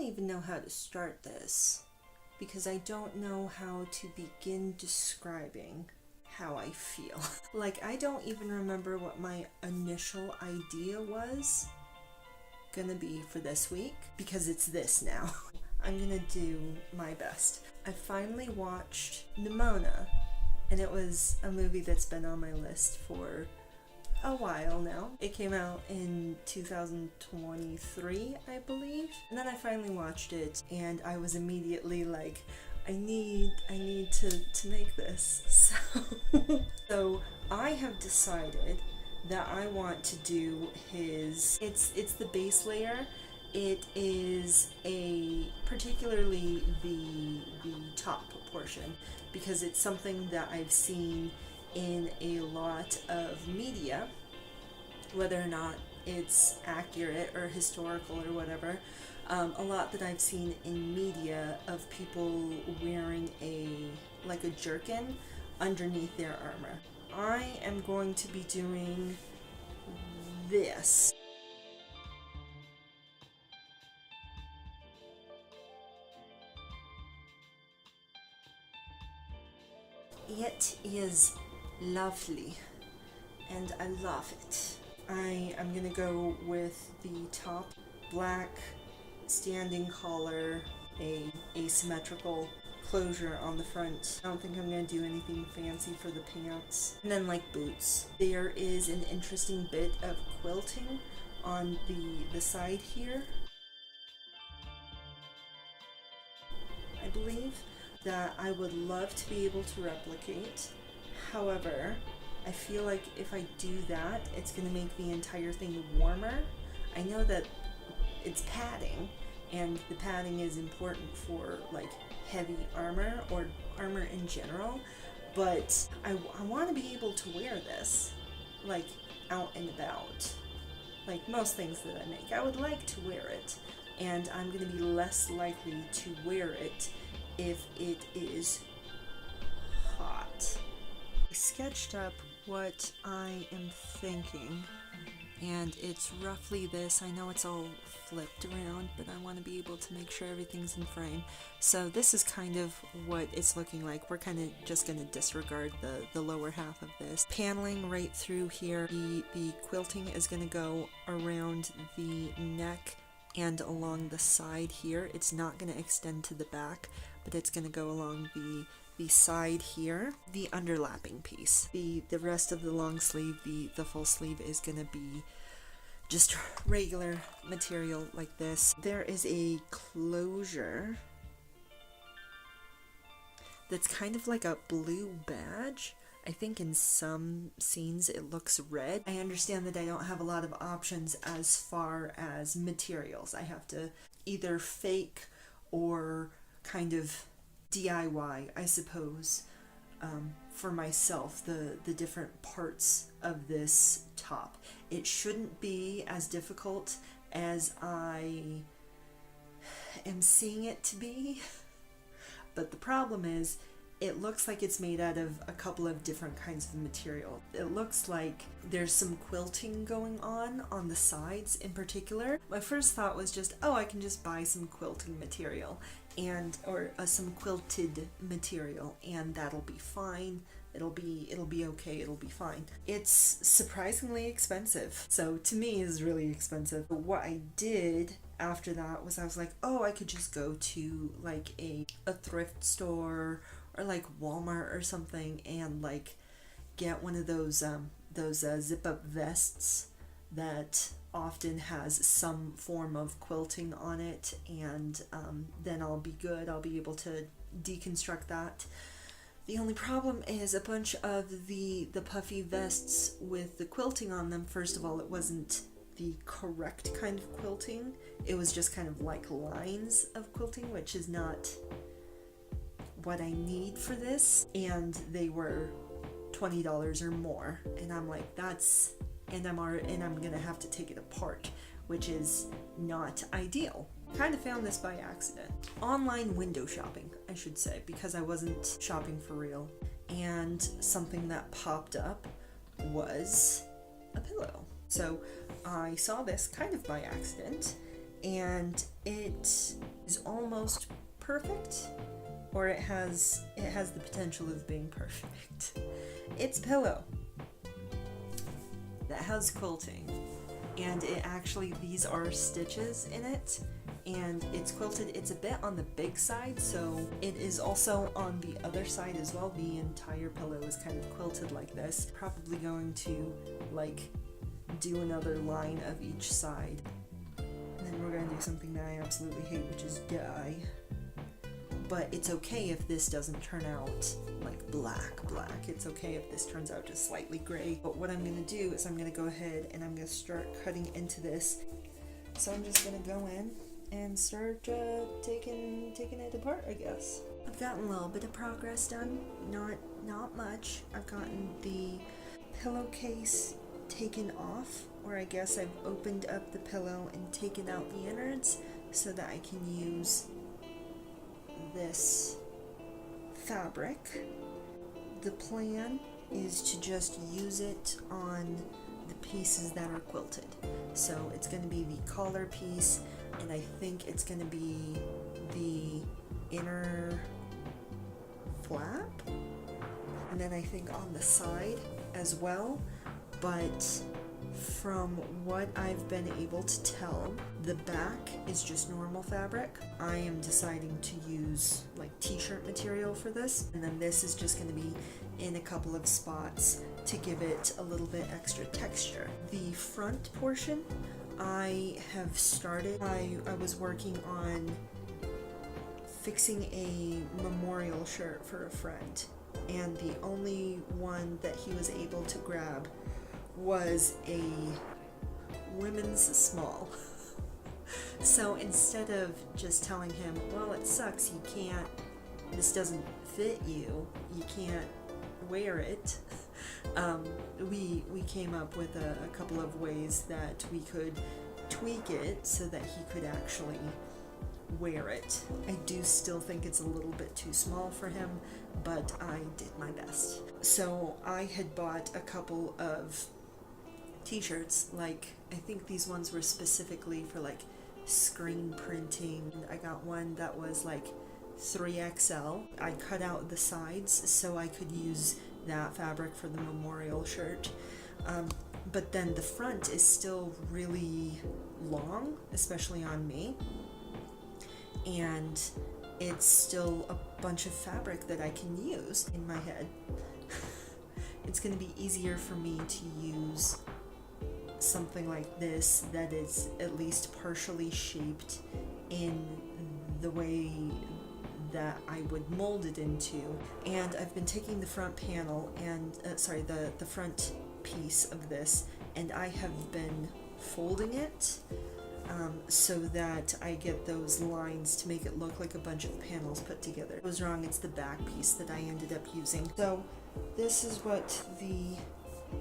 even know how to start this because I don't know how to begin describing how I feel. Like, I don't even remember what my initial idea was gonna be for this week because it's this now. I'm gonna do my best. I finally watched Nimona, and it was a movie that's been on my list for a while now. It came out in 2023, I believe. And then I finally watched it and I was immediately like, I need to make this. So I have decided that I want to do his, it's the base layer. It is particularly the top portion, because it's something that I've seen in a lot of media, whether or not it's accurate or historical or whatever. A lot that I've seen in media of people wearing like a jerkin underneath their armor. I am going to be doing this. It is lovely, and I love it. I am gonna go with the top, black standing collar, a asymmetrical closure on the front. I don't think I'm gonna do anything fancy for the pants. And then like boots. There is an interesting bit of quilting on the side here, I believe, that I would love to be able to replicate. However, I feel like if I do that, it's going to make the entire thing warmer. I know that it's padding, and the padding is important for like heavy armor or armor in general, but I want to be able to wear this like out and about. Like most things that I make, I would like to wear it, and I'm going to be less likely to wear it if it is hot. I sketched up what I am thinking, and it's roughly this. I know it's all flipped around, but I want to be able to make sure everything's in frame. So this is kind of what it's looking like. We're kind of just going to disregard the lower half of this. Paneling right through here. The quilting is going to go around the neck and along the side here. It's not going to extend to the back, but it's going to go along the side here. The underlapping piece, the rest of the long sleeve, the full sleeve is going to be just regular material like this. There is a closure that's kind of like a blue badge. I think in some scenes it looks red. I understand that I don't have a lot of options as far as materials. I have to either fake or kind of DIY, I suppose, for myself, the different parts of this top. It shouldn't be as difficult as I am seeing it to be, but the problem is it looks like it's made out of a couple of different kinds of material. It looks like there's some quilting going on the sides in particular. My first thought was just, oh, I can just buy some quilting material or some quilted material, and that'll be fine. It'll be okay, it'll be fine. It's surprisingly expensive. So to me it's really expensive. But what I did after that was I was like, oh, I could just go to like a thrift store or like Walmart or something and like get one of those zip up vests that often has some form of quilting on it, and then I'll be good. I'll be able to deconstruct that. The only problem is a bunch of the puffy vests with the quilting on them. First of all, it wasn't the correct kind of quilting. It was just kind of like lines of quilting, which is not what I need for this, and they were $20 or more, and I'm like, and I'm gonna have to take it apart, which is not ideal. Kind of found this by accident. Online window shopping, I should say, because I wasn't shopping for real, and something that popped up was a pillow. So I saw this kind of by accident, and it is almost perfect, or it has the potential of being perfect. It's a pillow that has quilting, and it actually, these are stitches in it, and it's quilted. It's a bit on the big side, so it is also on the other side as well. The entire pillow is kind of quilted like this. Probably going to like do another line of each side, and then we're gonna do something that I absolutely hate, which is dye. But it's okay if this doesn't turn out like black. It's okay if this turns out just slightly gray. But what I'm gonna do is I'm gonna go ahead and I'm gonna start cutting into this. So I'm just gonna go in and start taking it apart, I guess. I've gotten a little bit of progress done, not much. I've gotten the pillowcase taken off, or I guess I've opened up the pillow and taken out the innards so that I can use this fabric. The plan is to just use it on the pieces that are quilted. So it's going to be the collar piece, and I think it's going to be the inner flap, and then I think on the side as well. But from what I've been able to tell, the back is just normal fabric. I am deciding to use like t-shirt material for this, and then this is just going to be in a couple of spots to give it a little bit extra texture. The front portion I have started. I was working on fixing a memorial shirt for a friend, and the only one that he was able to grab was a women's small. So instead of just telling him, well, it sucks, this doesn't fit you, you can't wear it, we came up with a couple of ways that we could tweak it so that he could actually wear it. I do still think it's a little bit too small for him, but I did my best. So I had bought a couple of t-shirts, like I think these ones were specifically for like screen printing. I got one that was like 3XL. I cut out the sides so I could use that fabric for the memorial shirt. But then the front is still really long, especially on me, and it's still a bunch of fabric that I can use. In my head, it's going to be easier for me to use something like this that is at least partially shaped in the way that I would mold it into. And I've been taking the front panel and the front piece of this, and I have been folding it so that I get those lines to make it look like a bunch of panels put together. I was wrong, it's the back piece that I ended up using. So this is what the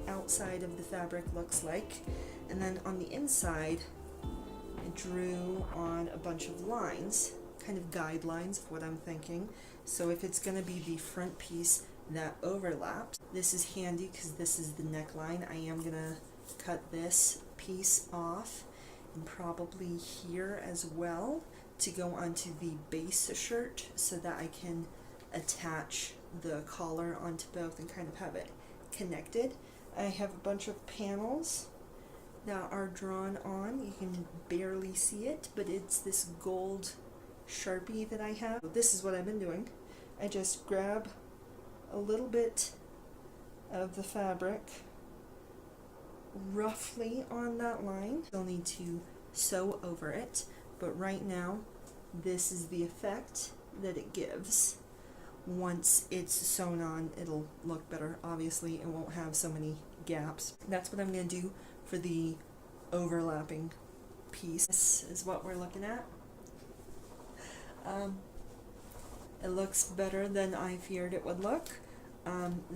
outside of the fabric looks like, and then on the inside I drew on a bunch of lines, kind of guidelines of what I'm thinking. So if it's going to be the front piece that overlaps, this is handy because this is the neckline. I am going to cut this piece off, and probably here as well, to go onto the base shirt so that I can attach the collar onto both and kind of have it connected. I have a bunch of panels that are drawn on. You can barely see it, but it's this gold Sharpie that I have. This is what I've been doing. I just grab a little bit of the fabric roughly on that line. You'll need to sew over it, but right now this is the effect that it gives. Once it's sewn on, it'll look better. Obviously, it won't have so many gaps. That's what I'm going to do for the overlapping piece. This is what we're looking at. It looks better than I feared it would look.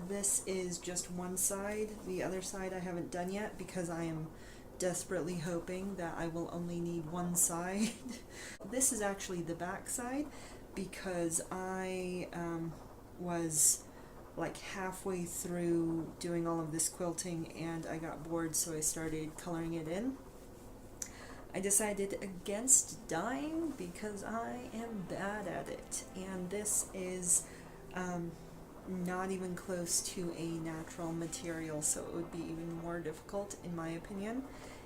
This is just one side. The other side I haven't done yet because I am desperately hoping that I will only need one side. This is actually the back side because I was like halfway through doing all of this quilting and I got bored, so I started coloring it in. I decided against dyeing because I am bad at it, and this is not even close to a natural material, so it would be even more difficult in my opinion.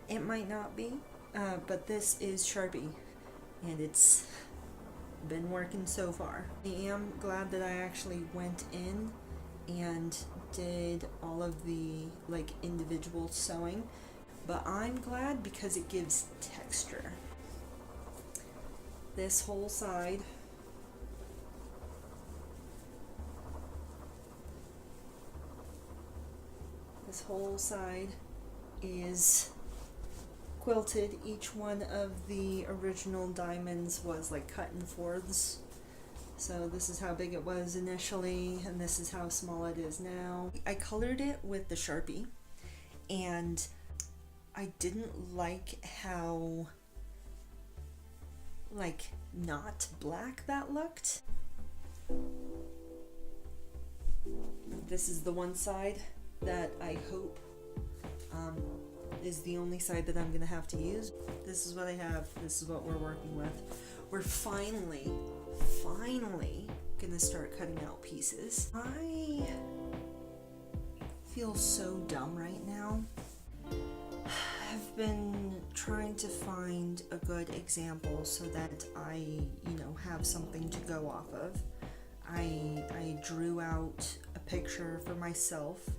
It might not be, but this is Sharpie, and it's been working so far. I am glad that I actually went in and did all of the like individual sewing, but I'm glad because it gives texture. This whole side is quilted. Each one of the original diamonds was like cut in fourths. So this is how big it was initially, and this is how small it is now. I colored it with the Sharpie, and I didn't like how like not black that looked. This is the one side that I hope is the only side that I'm gonna have to use. This is what I have. This is what we're working with. We're finally gonna start cutting out pieces. I feel so dumb right now. I've been trying to find a good example so that I, have something to go off of. I drew out a picture for myself,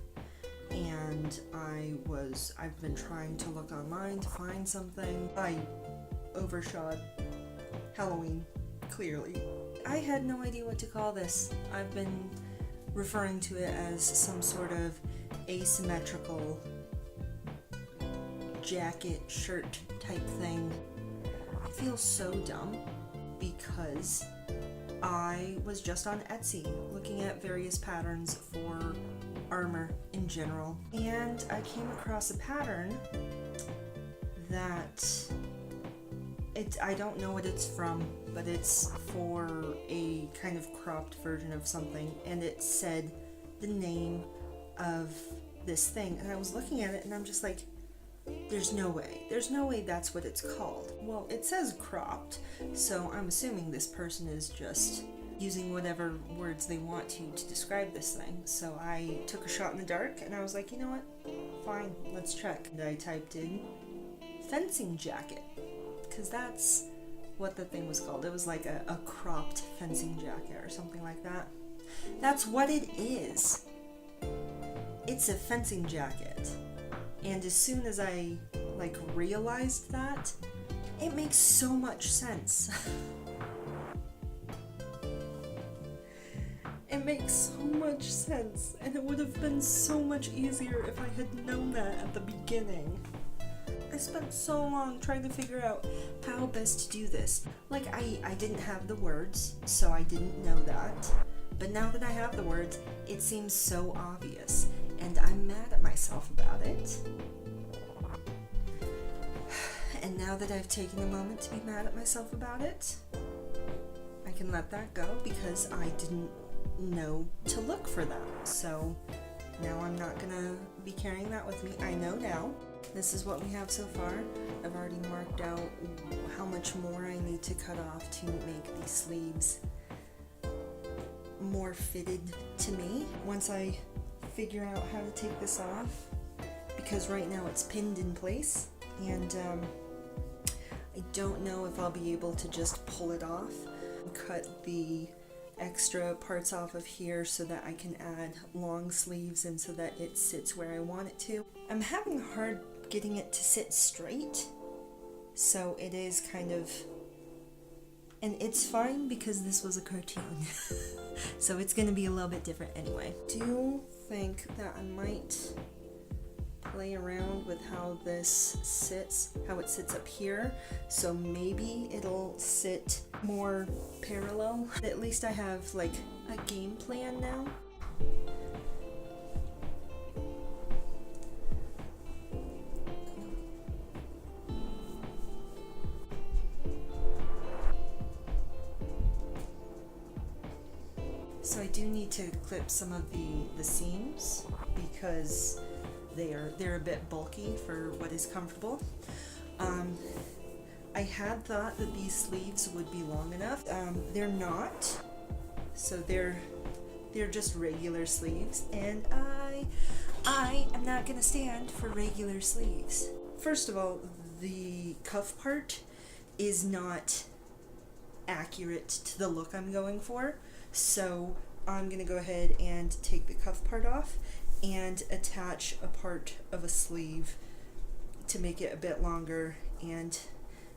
and I've been trying to look online to find something. I overshot Halloween, clearly. I had no idea what to call this. I've been referring to it as some sort of asymmetrical jacket, shirt type thing. I feel so dumb because I was just on Etsy looking at various patterns for armor in general, and I came across a pattern that I don't know what it's from, but it's for a kind of cropped version of something, and it said the name of this thing, and I was looking at it and I'm just like, there's no way that's what it's called. Well, it says cropped, so I'm assuming this person is just using whatever words they want to describe this thing. So I took a shot in the dark and I was like, you know what, fine, let's check. And I typed in fencing jacket, because that's what the thing was called. It was like a cropped fencing jacket or something like that. That's what it is. It's a fencing jacket. And as soon as I realized that, it makes so much sense. It makes so much sense, and it would have been so much easier if I had known that at the beginning. I spent so long trying to figure out how best to do this. I didn't have the words, so I didn't know that. But now that I have the words, it seems so obvious, and I'm mad at myself about it. And now that I've taken a moment to be mad at myself about it, I can let that go because I didn't know to look for that. So now I'm not gonna be carrying that with me. I know now. This is what we have so far. I've already marked out how much more I need to cut off to make these sleeves more fitted to me. Once I figure out how to take this off, because right now it's pinned in place, and I don't know if I'll be able to just pull it off and cut the extra parts off of here so that I can add long sleeves and so that it sits where I want it to. I'm having a hard getting it to sit straight, so it is kind of, and it's fine because this was a cartoon. So it's going to be a little bit different anyway. I do think that I might play around with how this sits, how it sits up here, so maybe it'll sit more parallel. At least I have a game plan now. So I do need to clip some of the seams because they're a bit bulky for what is comfortable. I had thought that these sleeves would be long enough. They're not. So they're just regular sleeves, and I am not gonna stand for regular sleeves. First of all, the cuff part is not accurate to the look I'm going for, so I'm gonna go ahead and take the cuff part off and attach a part of a sleeve to make it a bit longer and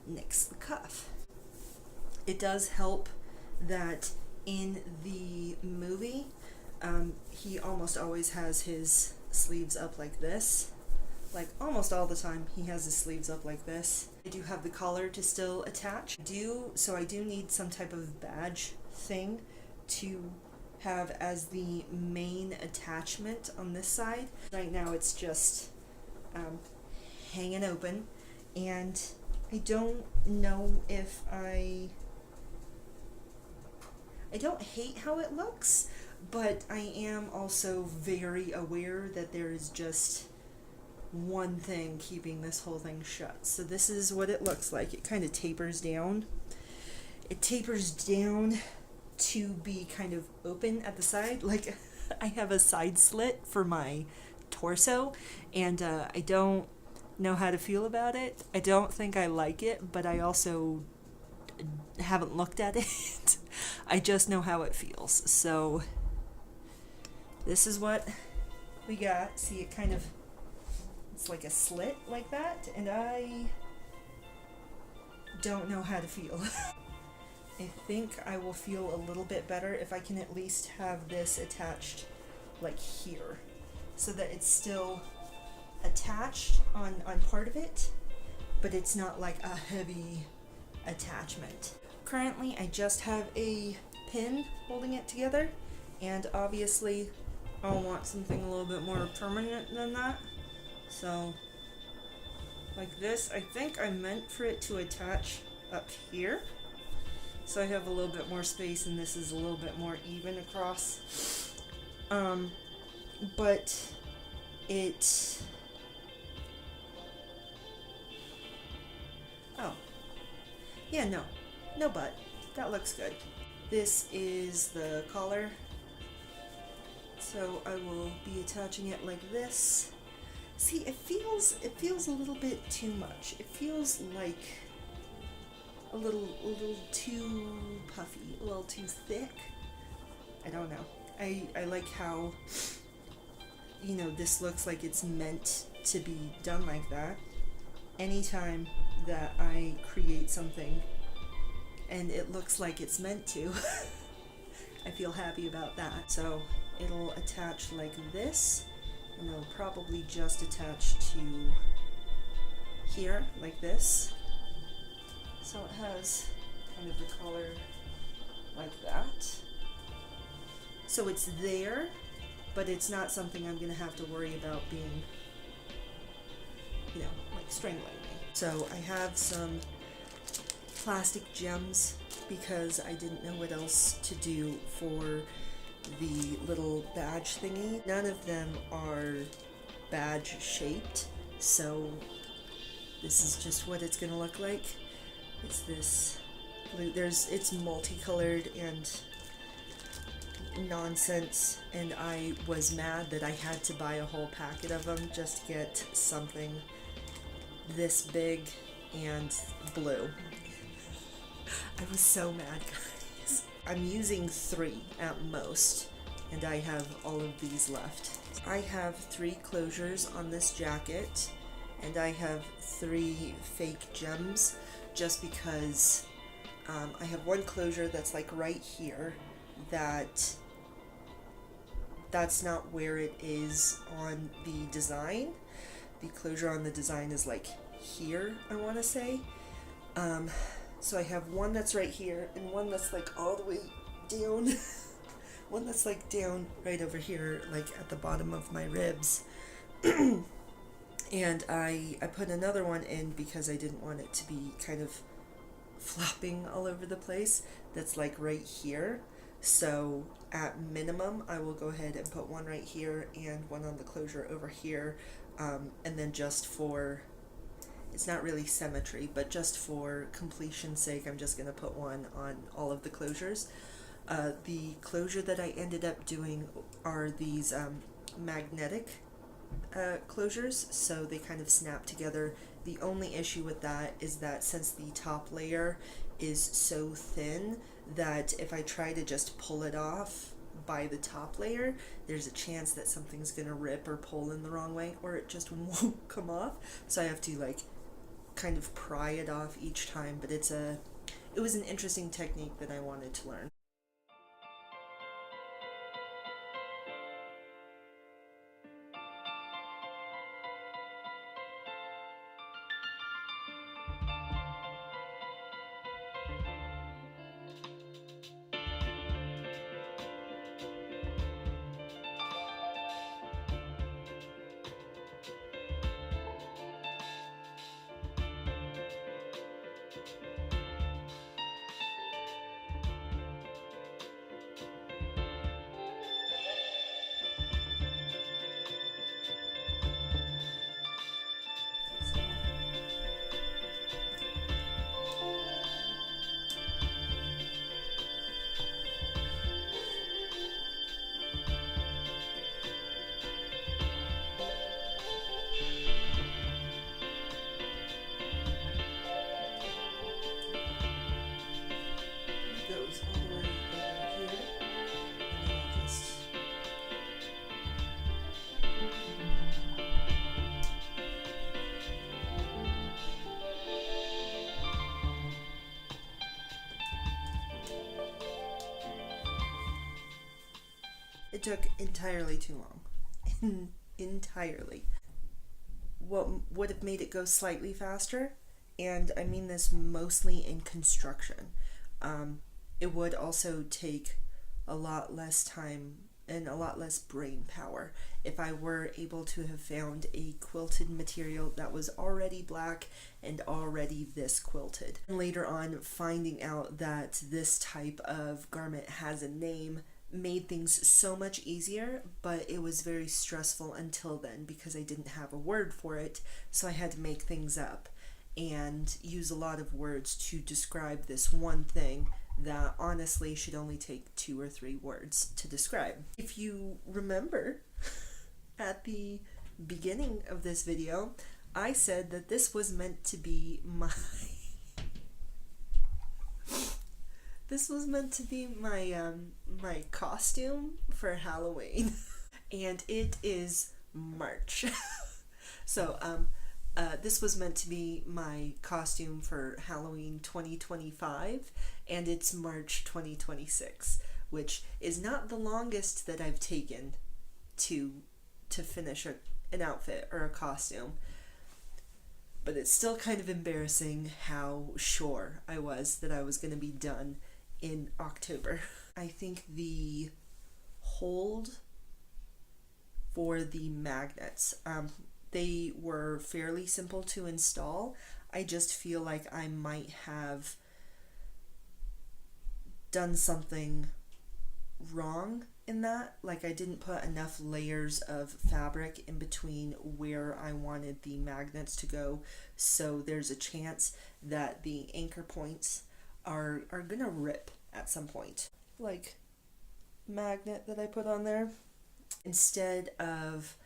nix the cuff. It does help that in the movie, he almost always has his sleeves up like this. Like almost all the time he has his sleeves up like this. I do have the collar to still attach. So I do need some type of badge thing to have as the main attachment on this side. Right now it's just hanging open, and I don't know if I don't hate how it looks, but I am also very aware that there is just one thing keeping this whole thing shut. So this is what it looks like. It kind of tapers down. It tapers down to be kind of open at the side. Like I have a side slit for my torso, and I don't know how to feel about it. I don't think I like it, but I also haven't looked at it. I just know how it feels. So this is what we got. See, it kind of, it's like a slit like that, and I don't know how to feel. I think I will feel a little bit better if I can at least have this attached like here, so that it's still attached on part of it, but it's not like a heavy attachment. Currently I just have a pin holding it together, and obviously I'll want something a little bit more permanent than that. So like this, I think I meant for it to attach up here, so I have a little bit more space and this is a little bit more even across. But it, oh yeah, no but that looks good. This is the collar, so I will be attaching it like this. See, it feels a little bit too much. It feels like a little too puffy, a little too thick. I don't know. I like how, you know, this looks like it's meant to be done like that. Anytime that I create something and it looks like it's meant to, I feel happy about that. So it'll attach like this, and it'll probably just attach to here like this. So it has kind of the collar like that. So it's there, but it's not something I'm gonna have to worry about being, you know, like strangling me. So I have some plastic gems because I didn't know what else to do for the little badge thingy. None of them are badge shaped, so this is just what it's gonna look like. It's this blue, it's multicolored and nonsense, and I was mad that I had to buy a whole packet of them just to get something this big and blue. I was so mad, guys. I'm using 3 at most, and I have all of these left. I have 3 closures on this jacket, and I have 3 fake gems just because I have one closure that's like right here, that's not where it is on the design. The closure on the design is like here, I want to say. So I have one that's right here and one that's like all the way down. One that's like down right over here, like at the bottom of my ribs. And I put another one in because I didn't want it to be kind of flopping all over the place. That's like right here. So at minimum, I will go ahead and put one right here and one on the closure over here. And then just for It's not really symmetry, but just for completion's sake, I'm just going to put one on all of the closures. The closure that I ended up doing are these magnetic closures, so they kind of snap together. The only issue with that is that since the top layer is so thin that if I try to just pull it off by the top layer, there's a chance that something's gonna rip or pull in the wrong way, or it just won't come off. So I have to like kind of pry it off each time, but it was an interesting technique that I wanted to learn. Goes all the way over here, and then I just it took entirely too long. Entirely. What would have made it go slightly faster, and I mean this mostly in construction, it would also take a lot less time and a lot less brain power if I were able to have found a quilted material that was already black and already this quilted. And later on, finding out that this type of garment has a name made things so much easier, but it was very stressful until then because I didn't have a word for it, so I had to make things up and use a lot of words to describe this one thing that honestly should only take 2 or 3 words to describe. If you remember, at the beginning of this video, I said that this was meant to be my my costume for Halloween, and it is March. So this was meant to be my costume for Halloween 2025, and it's March 2026, which is not the longest that I've taken to finish an outfit or a costume. But it's still kind of embarrassing how sure I was that I was going to be done in October. I think the hold for the magnets, they were fairly simple to install. I just feel like I might have done something wrong in that. Like I didn't put enough layers of fabric in between where I wanted the magnets to go, so there's a chance that the anchor points are gonna rip at some point. Like magnet that I put on there, instead of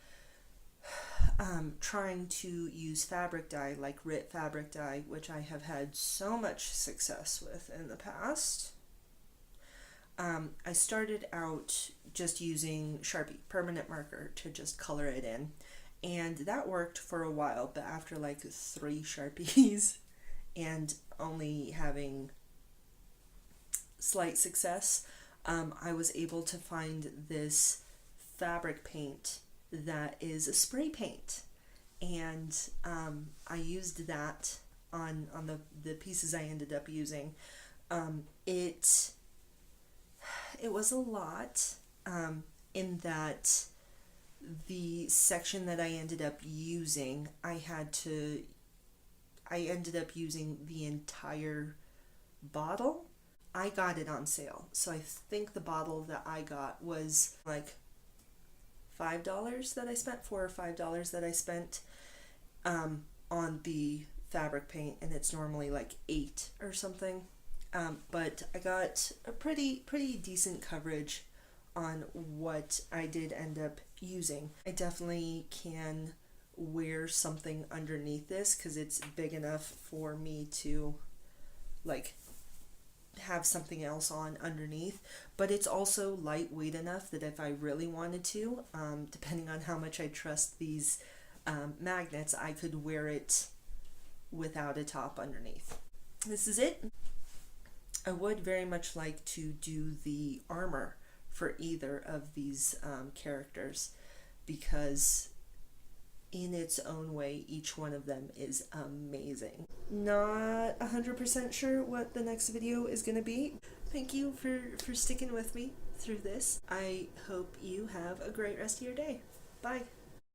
trying to use fabric dye like RIT fabric dye, which I have had so much success with in the past, I started out just using Sharpie permanent marker to just color it in, and that worked for a while, but after like 3 Sharpies and only having slight success, I was able to find this fabric paint that is a spray paint, and I used that on the pieces I ended up using. It was a lot, in that the section that I ended up using, I ended up using the entire bottle. I got it on sale, so I think the bottle that I got was like $5 that I spent, $4 or $5 that I spent on the fabric paint, and it's normally like 8 or something. But I got a pretty decent coverage on what I did end up using. I definitely can wear something underneath this because it's big enough for me to like have something else on underneath, but it's also lightweight enough that if I really wanted to, depending on how much I trust these magnets, I could wear it without a top underneath. This is it. I would very much like to do the armor for either of these characters, because in its own way each one of them is amazing. Not 100% sure what the next video is going to be. Thank you for sticking with me through this. I hope you have a great rest of your day. Bye.